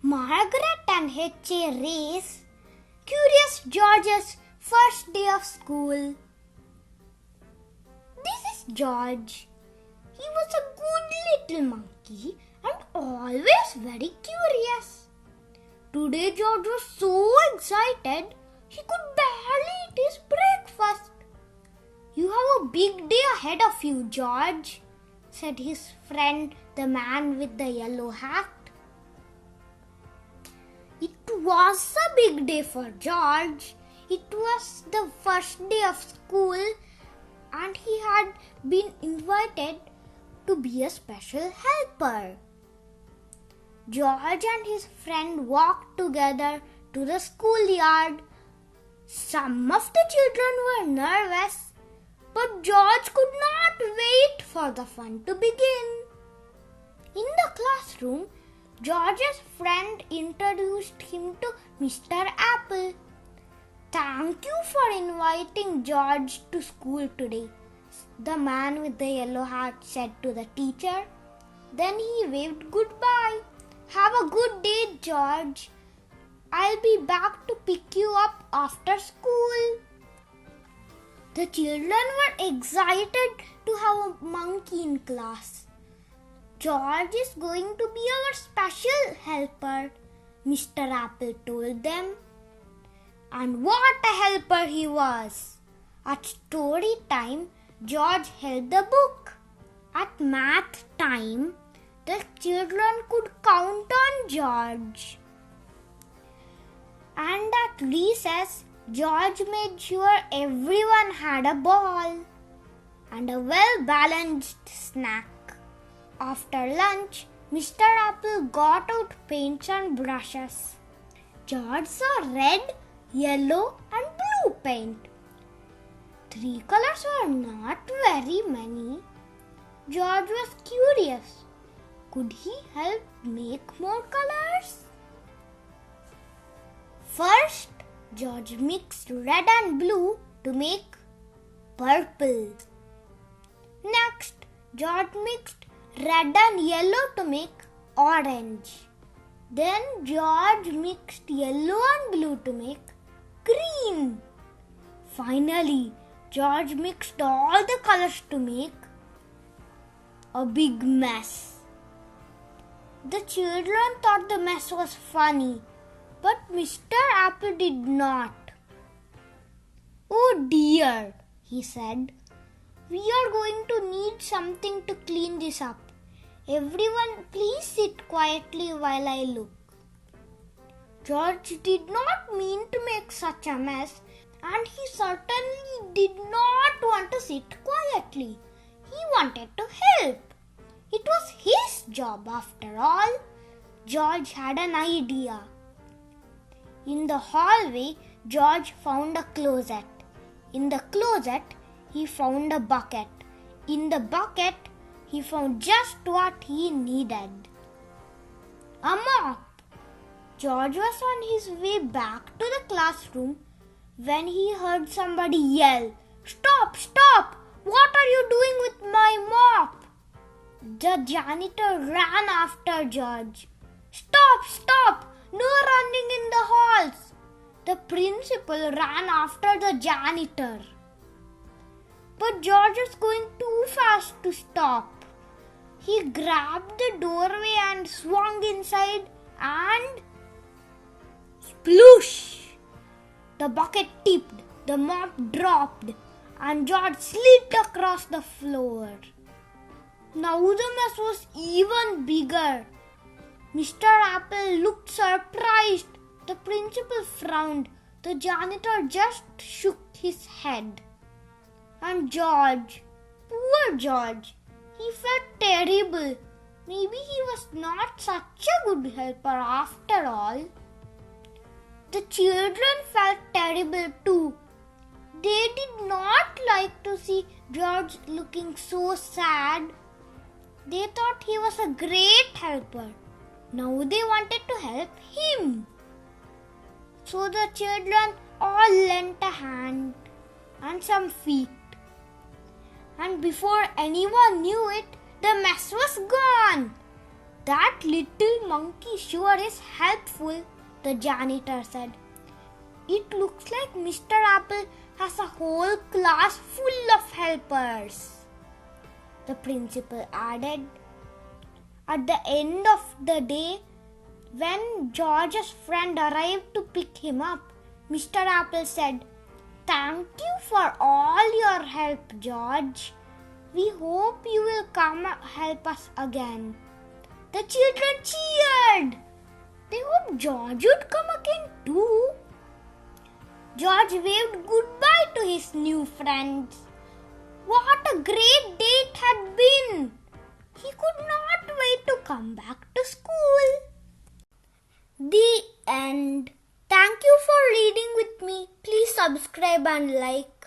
Margaret and H.A. race Curious George's first day of school. This is George. He was a good little monkey and always very curious. Today George was so excited he could barely eat his breakfast. "You have a big day ahead of you, George," said his friend, the man with the yellow hat. It was a big day for George. It was the first day of school and he had been invited to be a special helper. George and his friend walked together to the schoolyard. Some of the children were nervous, but George could not wait for the fun to begin. In the classroom, George's friend introduced him to Mr. Apple. "Thank you for inviting George to school today," the man with the yellow hat said to the teacher. Then he waved goodbye. "Have a good day, George. I'll be back to pick you up after school." The children were excited to have a monkey in class. "George is going to be our special helper," Mr. Apple told them. And what a helper he was! At story time, George held the book. At math time, the children could count on George. And at recess, George made sure everyone had a ball and a well-balanced snack. After lunch, Mr. Apple got out paints and brushes. George saw red, yellow and blue paint. 3 colors were not very many. George was curious. Could he help make more colors? First, George mixed red and blue to make purple. Next, George mixed red and yellow to make orange. Then George mixed yellow and blue to make green. Finally, George mixed all the colors to make a big mess. The children thought the mess was funny, but Mr. Apple did not. "Oh dear," he said. "We are going to need something to clean this up. Everyone, please sit quietly while I look." George did not mean to make such a mess, and he certainly did not want to sit quietly. He wanted to help. It was his job after all. George had an idea. In the hallway, George found a closet. In the closet, he found a bucket. In the bucket, he found just what he needed. A mop. George was on his way back to the classroom when he heard somebody yell, "Stop! Stop! What are you doing with my mop?" The janitor ran after George. "Stop! Stop! No running in the halls!" The principal ran after the janitor. But George was going too fast to stop. He grabbed the doorway and swung inside and sploosh! The bucket tipped, the mop dropped, and George slid across the floor. Now the mess was even bigger. Mr. Apple looked surprised. The principal frowned. The janitor just shook his head. And George, poor George, he felt terrible. Maybe he was not such a good helper after all. The children felt terrible too. They did not like to see George looking so sad. They thought he was a great helper. Now they wanted to help him. So the children all lent a hand and some feet. And before anyone knew it, the mess was gone. That little monkey sure is helpful, the janitor said. It looks like Mr. Apple has a whole class full of helpers, the principal added. At the end of the day, when George's friend arrived to pick him up, Mr. Apple said, "Thank you for all your help, George. We hope you will come help us again." The children cheered. They hoped George would come again too. George waved goodbye to his new friends. What a great day it had been! He could not wait to come back to school. The end. Thank you for reading with me. Please subscribe and like.